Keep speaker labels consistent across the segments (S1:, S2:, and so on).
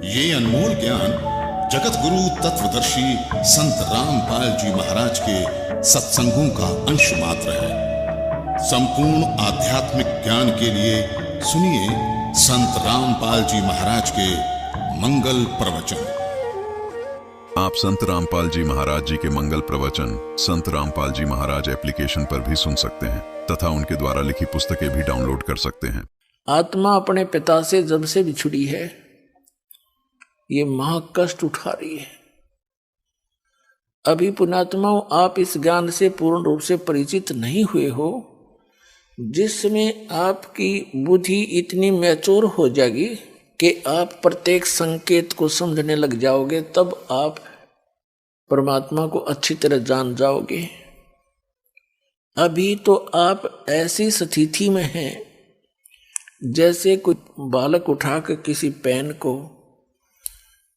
S1: ये अनमोल ज्ञान जगत गुरु तत्वदर्शी संत रामपाल जी महाराज के सत्संगों का अंश मात्र है। संपूर्ण आध्यात्मिक ज्ञान के लिए सुनिए संत रामपाल जी महाराज के मंगल प्रवचन।
S2: आप संत रामपाल जी महाराज जी के मंगल प्रवचन संत रामपाल जी महाराज एप्लीकेशन पर भी सुन सकते हैं तथा उनके द्वारा लिखी पुस्तकें भी डाउनलोड कर सकते हैं।
S3: आत्मा अपने पिता से जब से बिछुड़ी है, ये महा कष्ट उठा रही है। अभी पुण्यात्माओं, आप इस ज्ञान से पूर्ण रूप से परिचित नहीं हुए हो। जिसमें आपकी बुद्धि इतनी मैच्योर हो जाएगी कि आप प्रत्येक संकेत को समझने लग जाओगे, तब आप परमात्मा को अच्छी तरह जान जाओगे। अभी तो आप ऐसी स्थिति में हैं जैसे कोई बालक उठा कर किसी पेन को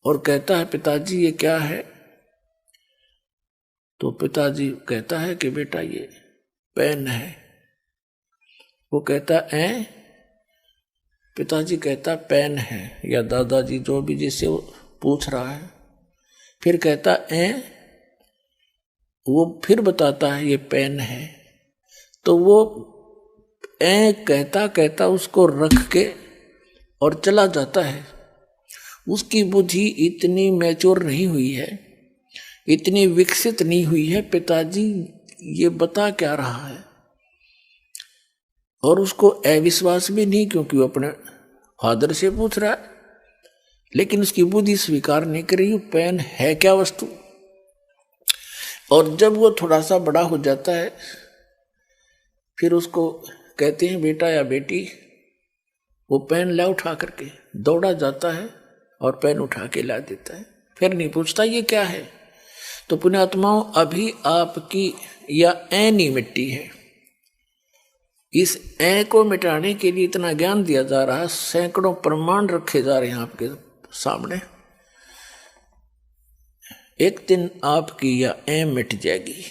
S3: और कहता है, पिताजी ये क्या है? तो पिताजी कहता है कि बेटा ये पेन है। वो कहता है पिताजी कहता पेन है, या दादाजी जो भी जिससे वो पूछ रहा है, फिर कहता वो फिर बताता है ये पेन है। तो वो कहता कहता उसको रख के और चला जाता है। उसकी बुद्धि इतनी मैच्योर नहीं हुई है, इतनी विकसित नहीं हुई है, पिताजी ये बता क्या रहा है। और उसको अविश्वास भी नहीं, क्योंकि वो अपने फादर से पूछ रहा है, लेकिन उसकी बुद्धि स्वीकार नहीं कर रही पेन है क्या वस्तु। और जब वो थोड़ा सा बड़ा हो जाता है, फिर उसको कहते हैं बेटा या बेटी, वो पेन ला उठा करके दौड़ा जाता है और पेन उठा के ला देता है, फिर नहीं पूछता ये क्या है। तो पुण्यात्माओं, अभी आपकी या ऐनी मिट्टी है। इस ऐ को मिटाने के लिए इतना ज्ञान दिया जा रहा है, सैकड़ों प्रमाण रखे जा रहे हैं आपके सामने। एक दिन आपकी या ऐ मिट जाएगी,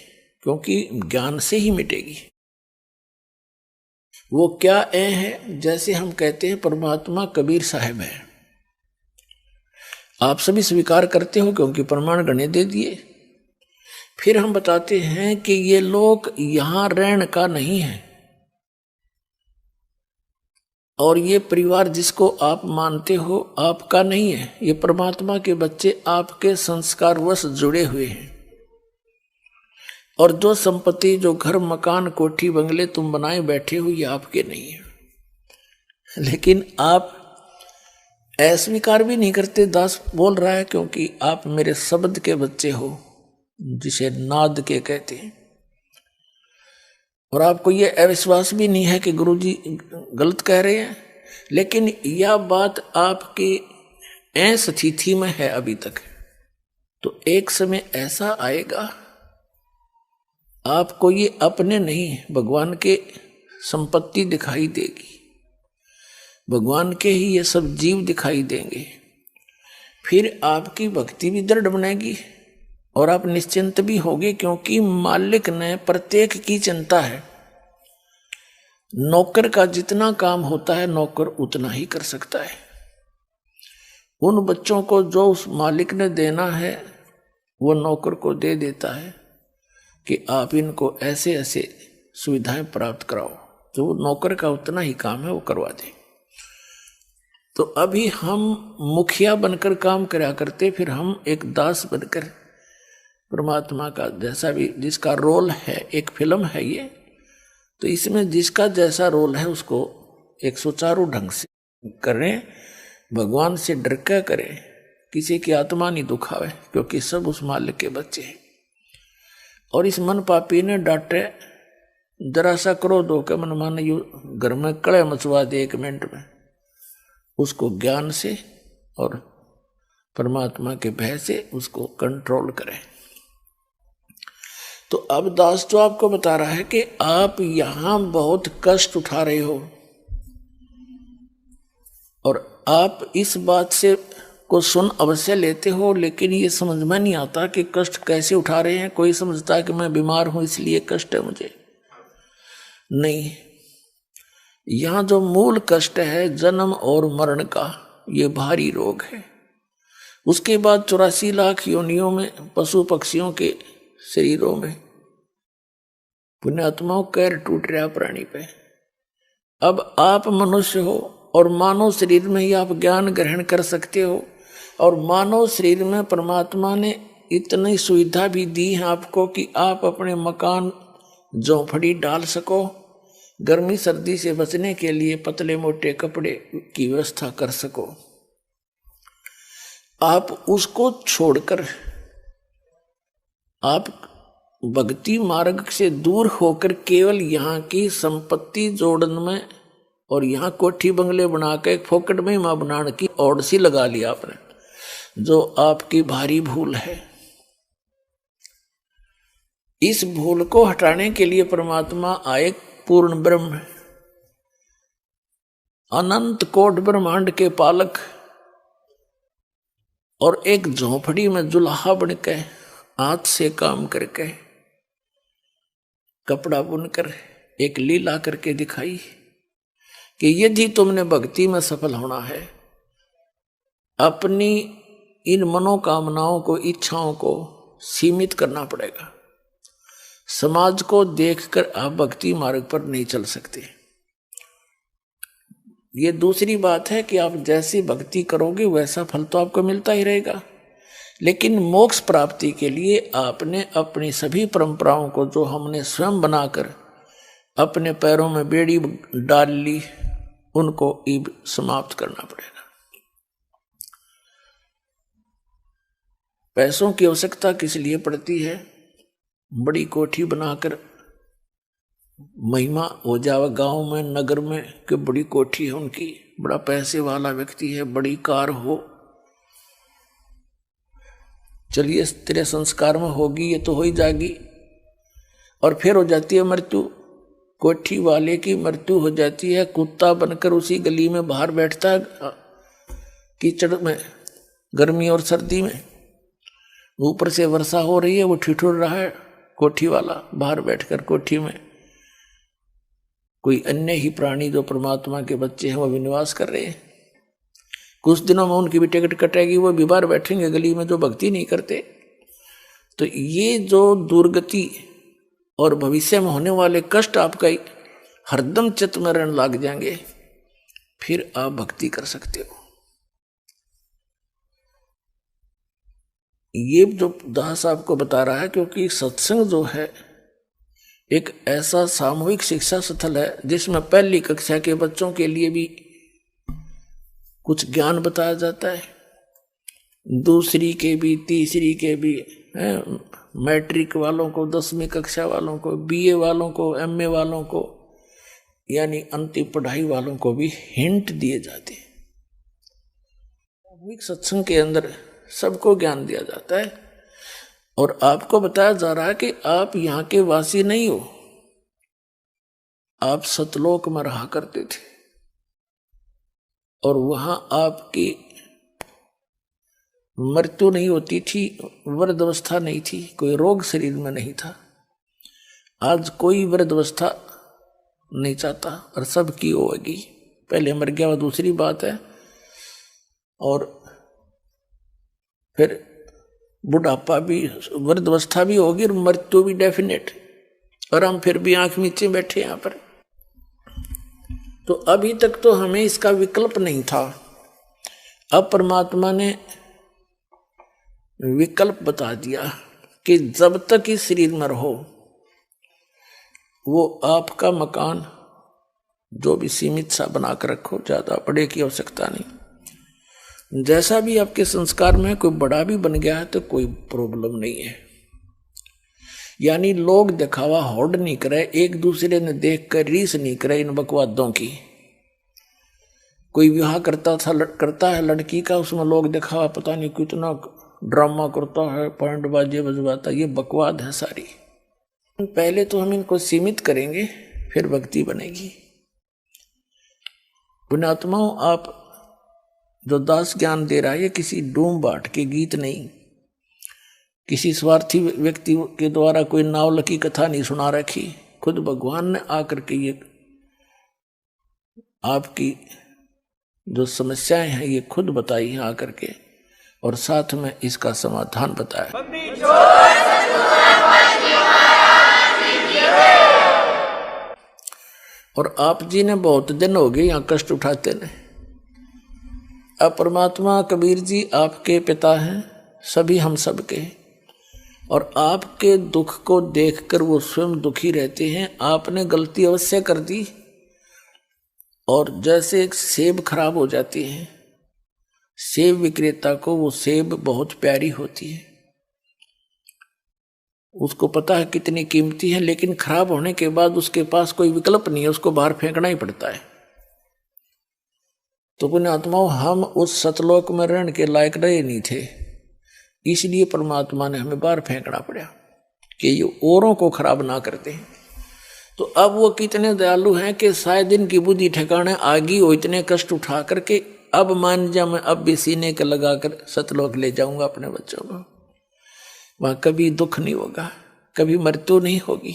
S3: क्योंकि ज्ञान से ही मिटेगी। वो क्या ऐ है? जैसे हम कहते हैं परमात्मा कबीर साहब है, आप सभी स्वीकार करते हो क्योंकि प्रमाण गणे दे दिए। फिर हम बताते हैं कि ये लोक यहां रहने का नहीं है, और ये परिवार जिसको आप मानते हो आपका नहीं है। ये परमात्मा के बच्चे आपके संस्कारवश जुड़े हुए हैं। और जो संपत्ति, जो घर मकान कोठी बंगले तुम बनाए बैठे हो, ये आपके नहीं है। लेकिन आप अस्वीकार भी नहीं करते। दास बोल रहा है क्योंकि आप मेरे शब्द के बच्चे हो, जिसे नाद के कहते हैं। और आपको ये अविश्वास भी नहीं है कि गुरुजी गलत कह रहे हैं, लेकिन यह बात आपकी स्थिति में है अभी तक। तो एक समय ऐसा आएगा, आपको ये अपने नहीं भगवान के संपत्ति दिखाई देगी, भगवान के ही ये सब जीव दिखाई देंगे। फिर आपकी भक्ति भी दृढ़ बनेगी और आप निश्चिंत भी होगे, क्योंकि मालिक ने प्रत्येक की चिंता है। नौकर का जितना काम होता है नौकर उतना ही कर सकता है। उन बच्चों को जो उस मालिक ने देना है वो नौकर को दे देता है कि आप इनको ऐसे ऐसे सुविधाएं प्राप्त कराओ, तो वो नौकर का उतना ही काम है, वो करवा दे। तो अभी हम मुखिया बनकर काम करा करते, फिर हम एक दास बनकर परमात्मा का जैसा भी जिसका रोल है, एक फिल्म है ये, तो इसमें जिसका जैसा रोल है उसको एक सुचारू ढंग से करें, भगवान से डर कर करें, किसी की आत्मा नहीं दुखावे, क्योंकि सब उस मालिक के बच्चे हैं। और इस मन पापी ने डांटे, जरा सा क्रोध होकर मन माने यू घर में कड़े मचवा दे 1 मिनट में, उसको ज्ञान से और परमात्मा के भय से उसको कंट्रोल करें। तो अब दास तो आपको बता रहा है कि आप यहां बहुत कष्ट उठा रहे हो, और आप इस बात से को सुन अवश्य लेते हो, लेकिन ये समझ में नहीं आता कि कष्ट कैसे उठा रहे हैं। कोई समझता है कि मैं बीमार हूं इसलिए कष्ट है मुझे, नहीं। यहाँ जो मूल कष्ट है जन्म और मरण का, ये भारी रोग है। उसके बाद 84 लाख योनियों में पशु पक्षियों के शरीरों में पुण्यात्माओं कैर टूट रहा प्राणी पे। अब आप मनुष्य हो और मानव शरीर में ही आप ज्ञान ग्रहण कर सकते हो, और मानव शरीर में परमात्मा ने इतनी सुविधा भी दी है आपको कि आप अपने मकान झोंपड़ी डाल सको, गर्मी सर्दी से बचने के लिए पतले मोटे कपड़े की व्यवस्था कर सको। आप उसको छोड़कर आप भक्ति मार्ग से दूर होकर केवल यहाँ की संपत्ति जोड़न में और यहाँ कोठी बंगले बना के एक फोकट में मां बनाने की ओर सी लगा लिया आपने, जो आपकी भारी भूल है। इस भूल को हटाने के लिए परमात्मा आए, पूर्ण ब्रह्म, अनंत कोट ब्रह्मांड के पालक, और एक झोंपड़ी में जुल्हा बनके हाथ से काम करके कपड़ा बुनकर एक लीला करके दिखाई कि यदि तुमने भक्ति में सफल होना है, अपनी इन मनोकामनाओं को, इच्छाओं को सीमित करना पड़ेगा। समाज को देखकर आप भक्ति मार्ग पर नहीं चल सकते। ये दूसरी बात है कि आप जैसी भक्ति करोगे वैसा फल तो आपको मिलता ही रहेगा, लेकिन मोक्ष प्राप्ति के लिए आपने अपनी सभी परंपराओं को, जो हमने स्वयं बनाकर अपने पैरों में बेड़ी डाल ली, उनको अब समाप्त करना पड़ेगा। पैसों की आवश्यकता किस लिए पड़ती है? बड़ी कोठी बनाकर महिमा हो जावे गांव में, नगर में कि बड़ी कोठी है उनकी, बड़ा पैसे वाला व्यक्ति है, बड़ी कार हो, चलिए तेरे संस्कार में होगी, ये तो हो ही जाएगी, और फिर हो जाती है मृत्यु। कोठी वाले की मृत्यु हो जाती है, कुत्ता बनकर उसी गली में बाहर बैठता है कीचड़ में, गर्मी और सर्दी में, ऊपर से वर्षा हो रही है, वो ठिठुर रहा है कोठी वाला बाहर बैठकर कोठी में। कोई अन्य ही प्राणी जो परमात्मा के बच्चे हैं वो भी निवास कर रहे हैं। कुछ दिनों में उनकी भी टिकट कटेगी, वो भी बाहर बैठेंगे गली में जो भक्ति नहीं करते। तो ये जो दुर्गति और भविष्य में होने वाले कष्ट आपका हरदम चित्त में रहने लग जाएंगे, फिर आप भक्ति कर सकते हो। ये जो दास आपको बता रहा है, क्योंकि सत्संग जो है एक ऐसा सामूहिक शिक्षा स्थल है जिसमें पहली कक्षा के बच्चों के लिए भी कुछ ज्ञान बताया जाता है, दूसरी के भी, तीसरी के भी, मैट्रिक वालों को, 10वीं कक्षा वालों को, बीए वालों को, एमए वालों को, यानी अंतिम पढ़ाई वालों को भी हिंट दिए जाते हैं। सामूहिक सत्संग के अंदर सबको ज्ञान दिया जाता है और आपको बताया जा रहा है कि आप यहाँ के वासी नहीं हो, आप सतलोक में रहा करते थे और वहां आपकी मृत्यु नहीं होती थी, वृद्धावस्था नहीं थी, कोई रोग शरीर में नहीं था। आज कोई वृद्धावस्था नहीं चाहता और सबकी होगी, पहले मर गया वो दूसरी बात है, और फिर बुढ़ापा भी, वृद्धावस्था भी होगी और मृत्यु भी डेफिनेट, और हम फिर भी आंख नीचे बैठे यहाँ पर। तो अभी तक तो हमें इसका विकल्प नहीं था, अब परमात्मा ने विकल्प बता दिया कि जब तक इस शरीर में रहो वो आपका मकान जो भी सीमित सा बना कर रखो, ज्यादा बड़े की आवश्यकता नहीं। जैसा भी आपके संस्कार में कोई बड़ा भी बन गया है तो कोई प्रॉब्लम नहीं है। यानी लोग दिखावा होड़ नहीं करे, एक दूसरे ने देख कर रीस नहीं करे इन बकवादों की। कोई विवाह करता है लड़की का, उसमें लोग दिखावा पता नहीं कितना ड्रामा करता है, पैंट बाजे बजवाता, ये बकवाद है सारी। पहले तो हम इनको सीमित करेंगे फिर भक्ति बनेगी। पुण्यात्माओं, आप जो दास ज्ञान दे रहा है ये किसी डूम बाट के गीत नहीं, किसी स्वार्थी व्यक्ति के द्वारा कोई नावल की कथा नहीं सुना रखी, खुद भगवान ने आकर के ये आपकी जो समस्याएं हैं ये खुद बताई हैं आकर के, और साथ में इसका समाधान बताया। और आप जी ने बहुत दिन हो गए यहाँ कष्ट उठाते ने। अब परमात्मा कबीर जी आपके पिता हैं, सभी हम सब के, और आपके दुख को देखकर वो स्वयं दुखी रहते हैं। आपने गलती अवश्य कर दी, और जैसे एक सेब खराब हो जाती है, सेब विक्रेता को वो सेब बहुत प्यारी होती है, उसको पता है कितनी कीमती है, लेकिन खराब होने के बाद उसके पास कोई विकल्प नहीं है, उसको बाहर फेंकना ही पड़ता है। तो पुण्यात्माओं, हम उस सतलोक में रहने के लायक रहे नहीं थे, इसलिए परमात्मा ने हमें बाहर फेंकना पड़ा कि ये औरों को खराब ना करते हैं। तो अब वो कितने दयालु हैं कि शायद इनकी बुद्धि ठिकाने आ गई हो, इतने कष्ट उठा करके अब मान जा मैं अब भी सीने के लगाकर सतलोक ले जाऊंगा अपने बच्चों को, वहां कभी दुख नहीं होगा, कभी मृत्यु नहीं होगी।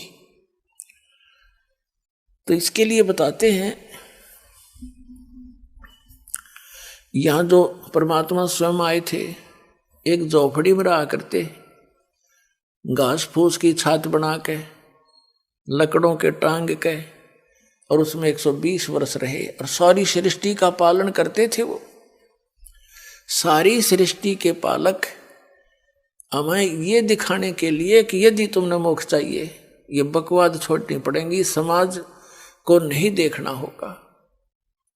S3: तो इसके लिए बताते हैं, यहां जो परमात्मा स्वयं आए थे, एक झोपड़ी में रहा करते, घास फूस की छात बना के, लकड़ों के टांग के, और उसमें 120 वर्ष रहे और सारी सृष्टि का पालन करते थे। वो सारी सृष्टि के पालक हमें ये दिखाने के लिए कि यदि तुमने मोक्ष चाहिए, ये बकवाद छोड़नी पड़ेगी, समाज को नहीं देखना होगा,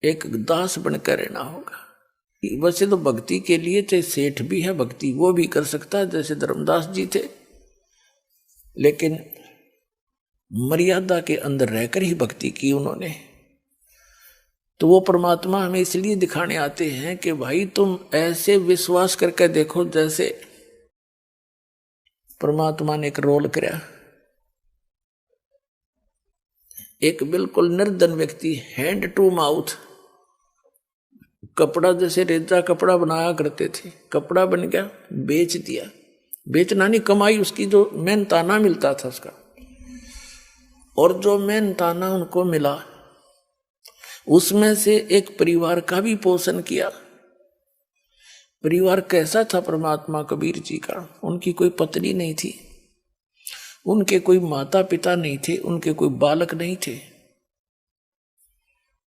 S3: एक दास बनकर रहना होगा। वैसे तो भक्ति के लिए चाहे सेठ भी है, भक्ति वो भी कर सकता है, जैसे धर्मदास जी थे, लेकिन मर्यादा के अंदर रहकर ही भक्ति की उन्होंने। तो वो परमात्मा हमें इसलिए दिखाने आते हैं कि भाई तुम ऐसे विश्वास करके देखो जैसे परमात्मा ने एक रोल कराया। एक बिल्कुल निर्धन व्यक्ति, हैंड टू माउथ, कपड़ा जैसे रेजा कपड़ा बनाया करते थे, कपड़ा बन गया, बेच दिया। बेचना नहीं, कमाई उसकी जो मेहनताना मिलता था उसका, और जो मेहनताना उनको मिला उसमें से एक परिवार का भी पोषण किया। परिवार कैसा था परमात्मा कबीर जी का? उनकी कोई पत्नी नहीं थी, उनके कोई माता पिता नहीं थे, उनके कोई बालक नहीं थे,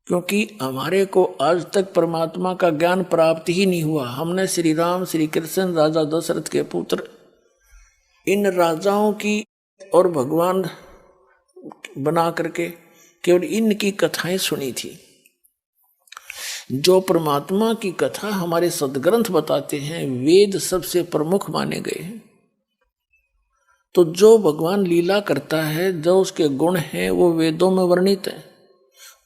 S3: क्योंकि हमारे को आज तक परमात्मा का ज्ञान प्राप्त ही नहीं हुआ। हमने श्री राम, श्री कृष्ण, राजा दशरथ के पुत्र, इन राजाओं की और भगवान बना करके केवल इनकी कथाएं सुनी थी। जो परमात्मा की कथा हमारे सदग्रंथ बताते हैं, वेद सबसे प्रमुख माने गए हैं। तो जो भगवान लीला करता है, जो उसके गुण हैं, वो वेदों में वर्णित है,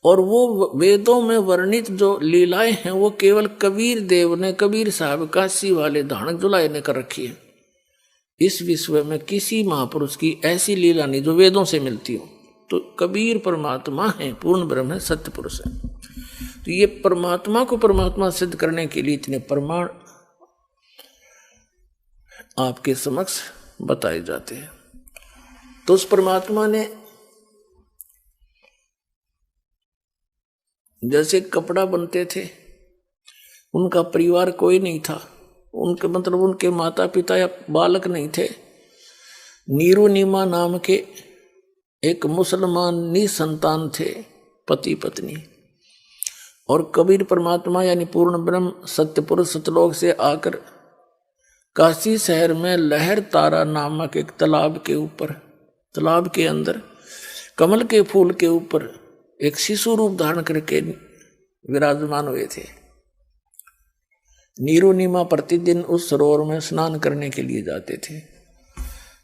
S3: और वो वेदों में वर्णित जो लीलाएं हैं वो केवल कबीर देव ने, कबीर साहब काशी वाले धानक जुलाए ने कर रखी है। इस विश्व में किसी महापुरुष की ऐसी लीला नहीं जो वेदों से मिलती हो। तो कबीर परमात्मा है, पूर्ण ब्रह्म है, सत्य पुरुष है। तो ये परमात्मा को परमात्मा सिद्ध करने के लिए इतने प्रमाण आपके समक्ष बताए जाते हैं। तो उस परमात्मा ने जैसे कपड़ा बनते थे, उनका परिवार कोई नहीं था, उनके मतलब उनके माता पिता या बालक नहीं थे। नीरू नीमा नाम के एक मुसलमान निसंतान थे, पति पत्नी, और कबीर परमात्मा यानी पूर्ण ब्रह्म सत्य पुरुष सतलोक से आकर काशी शहर में लहर तारा नामक एक तालाब के ऊपर, तालाब के अंदर कमल के फूल के ऊपर एक शिशु रूप धारण करके विराजमान हुए थे। नीरू नीमा प्रतिदिन उस सरोवर में स्नान करने के लिए जाते थे।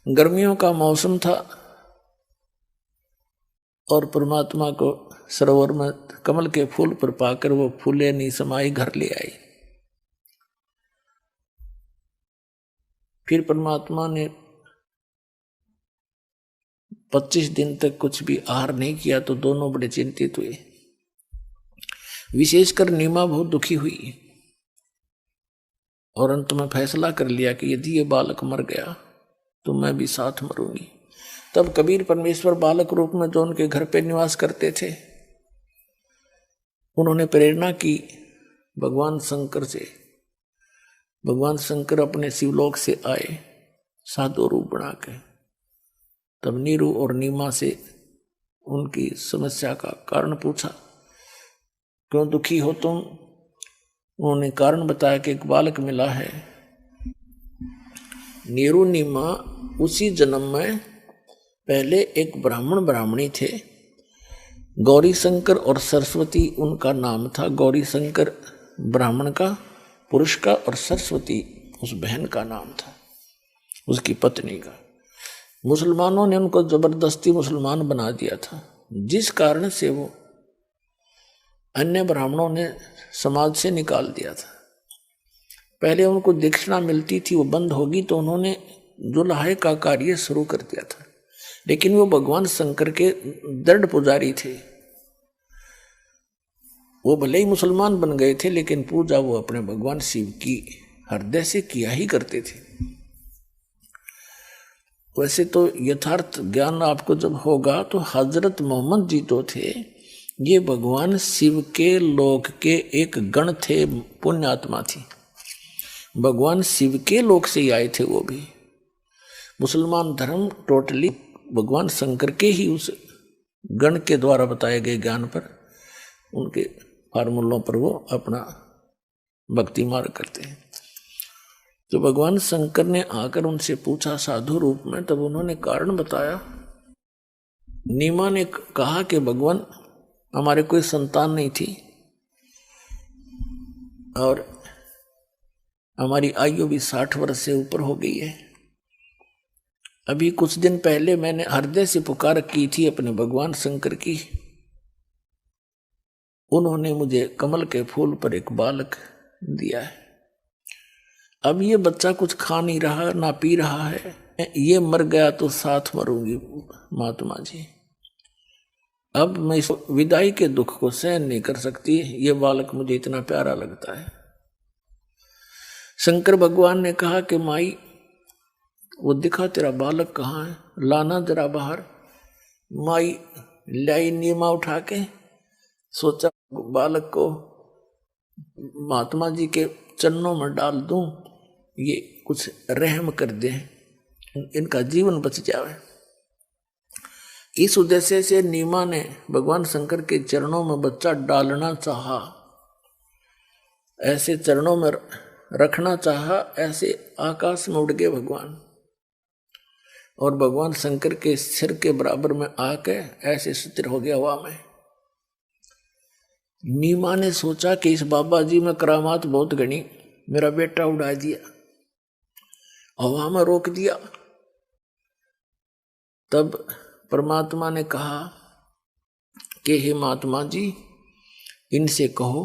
S3: गर्मियों का मौसम था और परमात्मा को सरोवर में कमल के फूल पर पाकर वो फूले नहीं समाई घर ले आई। फिर परमात्मा ने 25 दिन तक कुछ भी आहार नहीं किया, तो दोनों बड़े चिंतित हुए। विशेषकर नीमा बहुत दुखी हुई और अंत में फैसला कर लिया कि यदि ये बालक मर गया तो मैं भी साथ मरूंगी। तब कबीर परमेश्वर बालक रूप में जो उनके घर पे निवास करते थे, उन्होंने प्रेरणा की भगवान शंकर से भगवान शंकर अपने शिवलोक से आए साधु रूप बना के। तब नीरू और नीमा से उनकी समस्या का कारण पूछा, क्यों दुखी हो तुम? उन्होंने कारण बताया कि एक बालक मिला है। नीरू नीमा उसी जन्म में पहले एक ब्राह्मण ब्राह्मणी थे, गौरी शंकर और सरस्वती उनका नाम था। गौरी शंकर ब्राह्मण का, पुरुष का, और सरस्वती उस बहन का नाम था, उसकी पत्नी का। मुसलमानों ने उनको जबरदस्ती मुसलमान बना दिया था, जिस कारण से वो अन्य ब्राह्मणों ने समाज से निकाल दिया था। पहले उनको दक्षिणा मिलती थी, वो बंद होगी तो उन्होंने जुल्हे का कार्य शुरू कर दिया था। लेकिन वो भगवान शंकर के दृढ़ पुजारी थे। वो भले ही मुसलमान बन गए थे, लेकिन पूजा वो अपने भगवान शिव की हृदय से किया ही करते थे। वैसे तो यथार्थ ज्ञान आपको जब होगा तो हजरत मोहम्मद जी तो थे, ये भगवान शिव के लोक के एक गण थे, पुण्यात्मा थी। भगवान शिव के लोक से ही आए थे वो भी। मुसलमान धर्म टोटली भगवान शंकर के ही उस गण के द्वारा बताए गए ज्ञान पर, उनके फार्मूलों पर वो अपना भक्ति मार्ग करते हैं। तो भगवान शंकर ने आकर उनसे पूछा साधु रूप में, तब उन्होंने कारण बताया। नीमा ने कहा कि भगवान हमारे कोई संतान नहीं थी और हमारी आयु भी 60 वर्ष से ऊपर हो गई है। अभी कुछ दिन पहले मैंने हृदय से पुकार की थी अपने भगवान शंकर की, उन्होंने मुझे कमल के फूल पर एक बालक दिया है। अब ये बच्चा कुछ खा नहीं रहा, ना पी रहा है, ये मर गया तो साथ मरूंगी महात्मा जी। अब मैं इस विदाई के दुख को सहन नहीं कर सकती, ये बालक मुझे इतना प्यारा लगता है। शंकर भगवान ने कहा कि माई वो दिखा तेरा बालक कहाँ है, लाना जरा बाहर। माई लाई नीमा उठा के, सोचा बालक को महात्मा जी के चरणों में डाल दूं, ये कुछ रहम कर दे, इनका जीवन बच जाए। इस उद्देश्य से नीमा ने भगवान शंकर के चरणों में बच्चा डालना चाहा, ऐसे चरणों में रखना चाहा, ऐसे आकाश में उड़ गए भगवान और भगवान शंकर के सिर के बराबर में आके ऐसे स्थिर हो गया हवा में। नीमा ने सोचा कि इस बाबा जी में करामात बहुत गणी, मेरा बेटा उड़ा दिया, हवा में रोक दिया। तब परमात्मा ने कहा कि हे महात्मा जी, इनसे कहो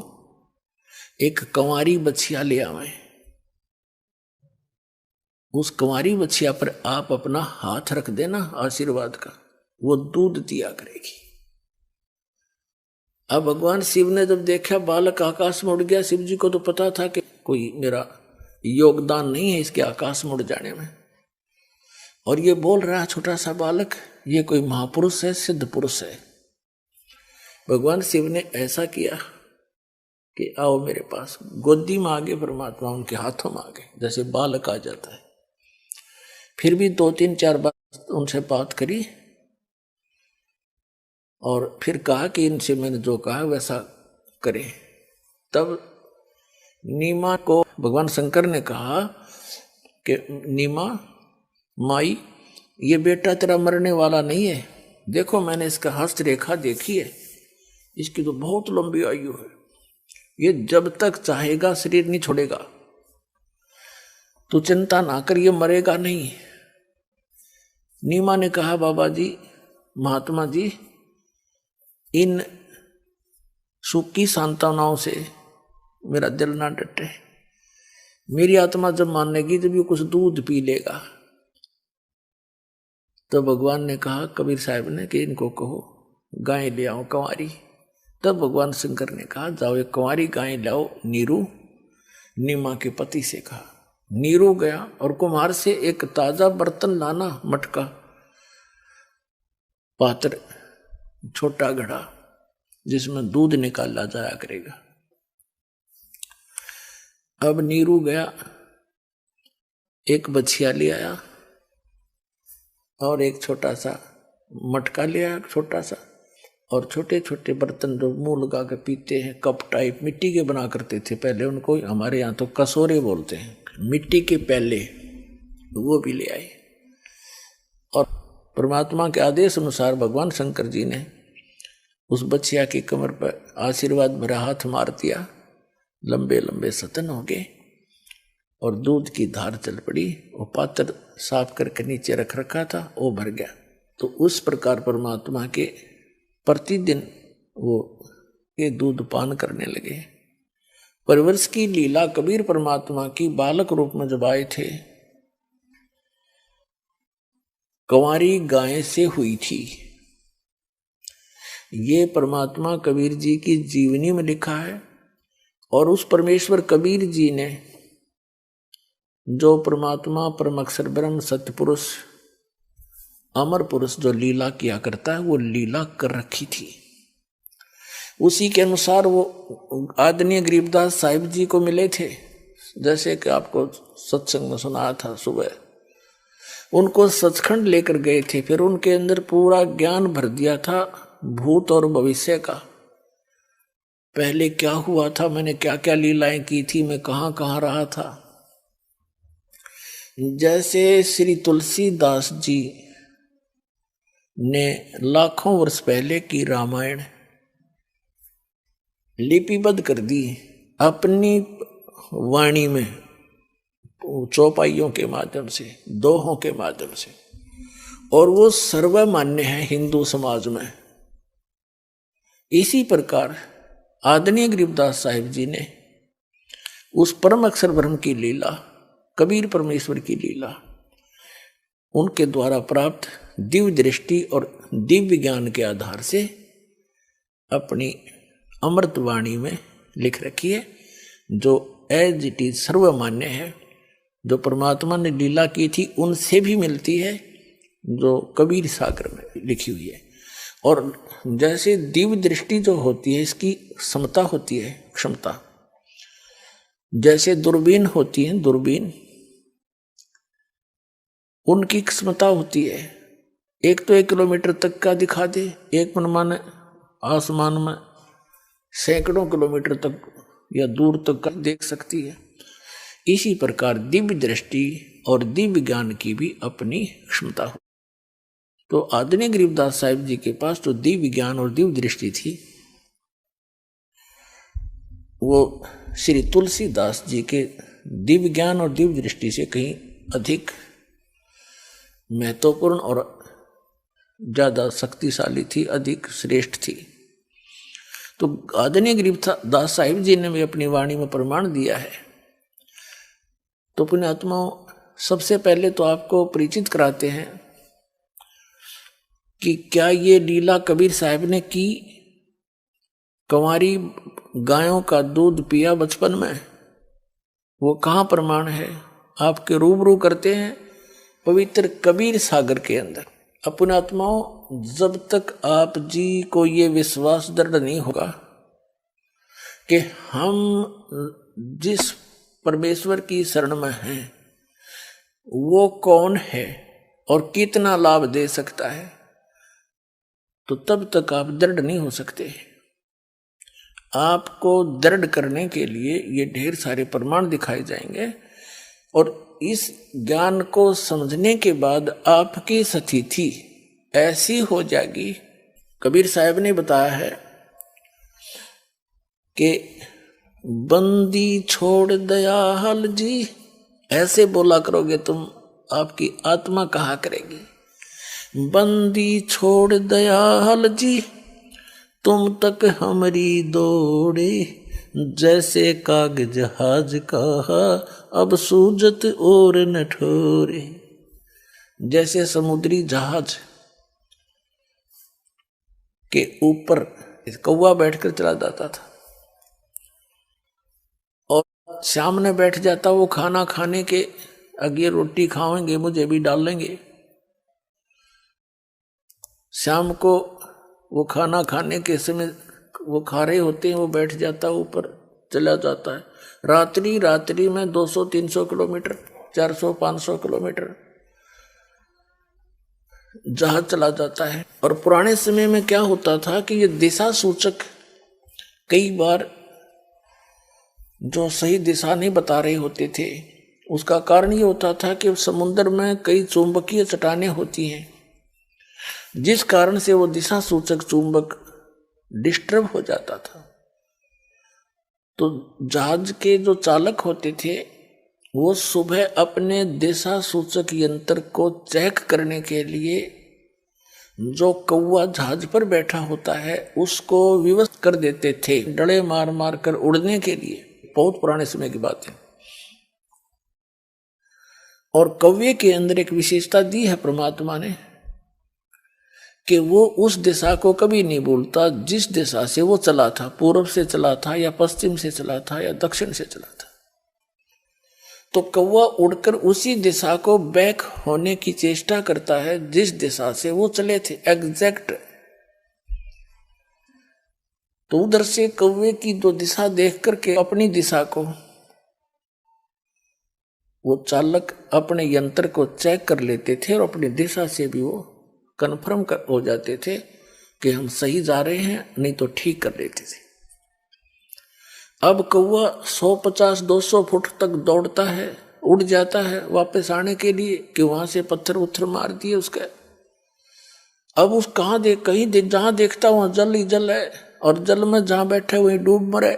S3: एक कंवारी बछिया ले आवे, उस कंवारी बछिया पर आप अपना हाथ रख देना आशीर्वाद का, वो दूध दिया करेगी। अब भगवान शिव ने जब देखा बालक आकाश में उड़ गया, शिव जी को तो पता था कि कोई मेरा योगदान नहीं है इसके आकाश में उड़ जाने में, और ये बोल रहा है छोटा सा बालक, ये कोई महापुरुष है, सिद्ध पुरुष है। भगवान शिव ने ऐसा किया कि आओ मेरे पास, गोदी में आ गए परमात्मा, उनके हाथों में आ गए, जैसे बालक आ जाता है। फिर भी 2-3-4 बार उनसे बात करी और फिर कहा कि इनसे मैंने जो कहा वैसा करें। तब नीमा को भगवान शंकर ने कहा कि नीमा माई, ये बेटा तेरा मरने वाला नहीं है, देखो मैंने इसका हस्तरेखा देखी है, इसकी तो बहुत लंबी आयु है, ये जब तक चाहेगा शरीर नहीं छोड़ेगा, तू चिंता ना कर, ये मरेगा नहीं। नीमा ने कहा बाबा जी, महात्मा जी, इन सूखी सांत्वनाओं से मेरा दिल ना डटे, मेरी आत्मा जब मानेगी जब ये कुछ दूध पी लेगा। तो भगवान ने कहा कबीर साहब ने कि इनको कहो गाय ले आओ कंवारी। तब भगवान शंकर ने कहा जाओ एक कंवारी गाय लाओ। नीरू नीमा के पति से कहा। नीरू गया और कुम्हार से एक ताजा बर्तन लाना, मटका, पात्र, छोटा घड़ा जिसमें दूध निकाला जाया करेगा। अब नीरू गया एक बछिया ले आया और एक छोटा सा मटका ले आया, छोटा सा, और छोटे छोटे बर्तन जो मुंह लगा के पीते हैं, कप टाइप मिट्टी के बना करते थे पहले, उनको हमारे यहाँ तो कसोरे बोलते हैं, मिट्टी के प्याले, वो भी ले आए। और परमात्मा के आदेश अनुसार भगवान शंकर जी ने उस बच्चिया की कमर पर आशीर्वाद भरा हाथ मार दिया, लंबे लंबे सतन हो गए और दूध की धार चल पड़ी। वो पात्र साफ करके नीचे रख रखा था, वो भर गया। तो उस प्रकार परमात्मा के प्रतिदिन वो ये दूध पान करने लगे। परवरिश की लीला कबीर परमात्मा की बालक रूप में जब आए थे, कंवारी गाय से हुई थी। ये परमात्मा कबीर जी की जीवनी में लिखा है। और उस परमेश्वर कबीर जी ने जो परमात्मा परम अक्षर ब्रह्म सत्य पुरुष अमर पुरुष जो लीला किया करता है, वो लीला कर रखी थी। उसी के अनुसार वो आदरणीय गरीबदास साहिब जी को मिले थे, जैसे कि आपको सत्संग में सुनाया था सुबह। उनको सचखंड लेकर गए थे, फिर उनके अंदर पूरा ज्ञान भर दिया था भूत और भविष्य का। पहले क्या हुआ था, मैंने क्या क्या लीलाएं की थी, मैं कहाँ कहाँ रहा था। जैसे श्री तुलसीदास जी ने लाखों वर्ष पहले की रामायण लिपिबद्ध कर दी अपनी वाणी में, चौपाइयों के माध्यम से, दोहों के माध्यम से, और वो सर्वमान्य है हिंदू समाज में। इसी प्रकार आदरणीय गरीबदास साहिब जी ने उस परम अक्षर ब्रह्म की लीला, कबीर परमेश्वर की लीला, उनके द्वारा प्राप्त दिव्य दृष्टि और दिव्य ज्ञान के आधार से अपनी अमृत वाणी में लिख रखी है, जो एज इट इज सर्वमान्य है। जो परमात्मा ने लीला की थी उनसे भी मिलती है, जो कबीर सागर में लिखी हुई है। और जैसे दिव्य दृष्टि जो होती है, इसकी क्षमता होती है, क्षमता, जैसे दूरबीन होती है, दूरबीन, उनकी क्षमता होती है। एक तो 1 किलोमीटर तक का दिखा दे, एक मनमाने आसमान में सैकड़ों किलोमीटर तक या दूर तक का देख सकती है। इसी प्रकार दिव्य दृष्टि और दिव्य ज्ञान की भी अपनी क्षमता हो। तो आदरणीय गरीबदास साहिब जी के पास जो दिव्य ज्ञान और दिव्य दृष्टि थी, वो श्री तुलसीदास जी के दिव्य ज्ञान और दिव्य दृष्टि से कहीं अधिक महत्वपूर्ण और ज्यादा शक्तिशाली थी, अधिक श्रेष्ठ थी। तो आदरणीय गरीबदास साहिब जी ने भी अपनी वाणी में प्रमाण दिया है। तो पुण्यात्माओं, सबसे पहले तो आपको परिचित कराते हैं कि क्या ये लीला कबीर साहब ने की। कंवारी गायों का दूध पिया बचपन में, वो कहाँ प्रमाण है, आपके रूबरू करते हैं पवित्र कबीर सागर के अंदर। पुण्यात्माओं, जब तक आप जी को ये विश्वास दृढ़ नहीं होगा कि हम जिस परमेश्वर की शरण में हैं वो कौन है और कितना लाभ दे सकता है, तो तब तक आप दृढ़ नहीं हो सकते। आपको दृढ़ करने के लिए ये ढेर सारे प्रमाण दिखाए जाएंगे, और इस ज्ञान को समझने के बाद आपकी स्थिति ऐसी हो जाएगी। कबीर साहब ने बताया है कि बंदी छोड़ दयाल जी, ऐसे बोला करोगे तुम, आपकी आत्मा कहा करेगी, बंदी छोड़ दयाल जी तुम तक हमारी दौड़े, जैसे काग जहाज कहा अब सूजत और न ठोरे। जैसे समुद्री जहाज के ऊपर कौवा बैठकर चला जाता था और सामने बैठ जाता, वो खाना खाने के अगे रोटी खाएंगे मुझे भी डाल लेंगे। शाम को वो खाना खाने के समय वो खा रहे होते हैं, वो बैठ जाता ऊपर चला जाता है। रात्रि में 200-300 किलोमीटर 400-500 किलोमीटर जहाज चला जाता है। और पुराने समय में क्या होता था कि ये दिशा सूचक कई बार जो सही दिशा नहीं बता रहे होते थे। उसका कारण ये होता था कि समुद्र में कई चुंबकीय चट्टानें होती हैं, जिस कारण से वो दिशा सूचक चुंबक डिस्टर्ब हो जाता था। तो जहाज के जो चालक होते थे वो सुबह अपने दिशा सूचक यंत्र को चेक करने के लिए जो कौवा जहाज पर बैठा होता है उसको विवश कर देते थे, डड़े मार मार कर उड़ने के लिए। बहुत पुराने समय की बात है। और कौवे के अंदर एक विशेषता दी है परमात्मा ने कि वो उस दिशा को कभी नहीं भूलता जिस दिशा से वो चला था, पूर्व से चला था या पश्चिम से चला था या दक्षिण से चला था। तो कौवा उड़कर उसी दिशा को बैक होने की चेष्टा करता है जिस दिशा से वो चले थे, एग्जैक्ट। तो उधर से कौवे की जो दिशा देख करके अपनी दिशा को वो चालक अपने यंत्र को चेक कर लेते थे और अपनी दिशा से भी वो कन्फर्म हो जाते थे कि हम सही जा रहे हैं, नहीं तो ठीक कर लेते थे। अब कौवा 150-200 फुट तक दौड़ता है, उड़ जाता है वापस आने के लिए कि वहां से पत्थर उत्थर मार दिए उसके। अब उस जहां देखता वहां जल ही जल है, और जल में जहां बैठे वहीं डूब मरे।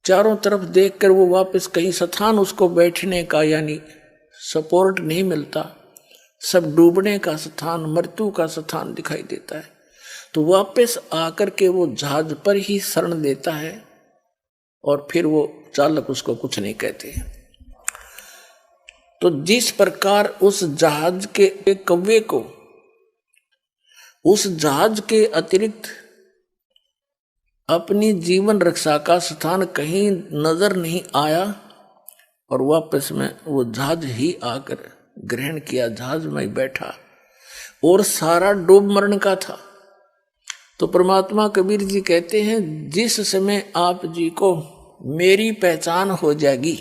S3: चारों तरफ देखकर वो वापस कहीं स्थान उसको बैठने का यानी सपोर्ट नहीं मिलता, सब डूबने का स्थान, मृत्यु का स्थान दिखाई देता है। तो वापस आकर के वो जहाज पर ही शरण देता है और फिर वो चालक उसको कुछ नहीं कहते। तो जिस प्रकार उस जहाज के कौवे को उस जहाज के अतिरिक्त अपनी जीवन रक्षा का स्थान कहीं नजर नहीं आया और वापस में वो जहाज ही आकर ग्रहण किया, जहाज में बैठा और सारा डूब मरण का था। तो परमात्मा कबीर जी कहते हैं जिस समय आप जी को मेरी पहचान हो जाएगी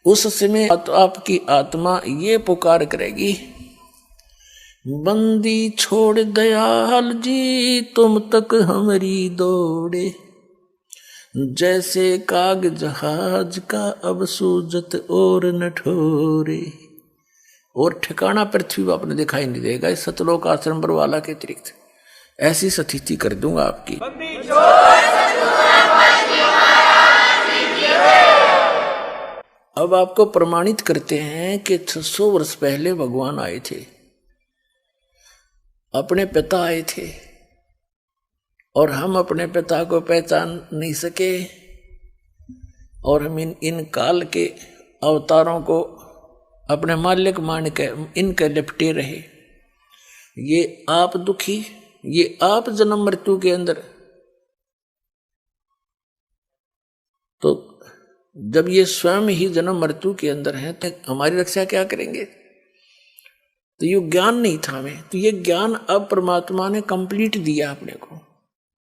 S3: उस समय तो आपकी आत्मा ये पुकार करेगी, बंदी छोड़ दयाल जी तुम तक हमारी दौड़े, जैसे काग जहाज का अब सूजत और न ठोरे। और ठिकाना पृथ्वी पर आपने दिखाई नहीं देगा इस सतलोक आश्रम पर वाला के अतिरिक्त। ऐसी स्थिति कर दूंगा आपकी। अब आपको प्रमाणित करते हैं कि 600 वर्ष पहले भगवान आए थे, अपने पिता आए थे, और हम अपने पिता को पहचान नहीं सके और हम इन काल के अवतारों को अपने मालिक मान के इनके लिपटे रहे। ये आप दुखी, ये आप जन्म मृत्यु के अंदर। तो जब ये स्वयं ही जन्म मृत्यु के अंदर हैं तो हमारी रक्षा क्या करेंगे? तो ये ज्ञान नहीं था हमें, तो ये ज्ञान अब परमात्मा ने कंप्लीट दिया अपने को।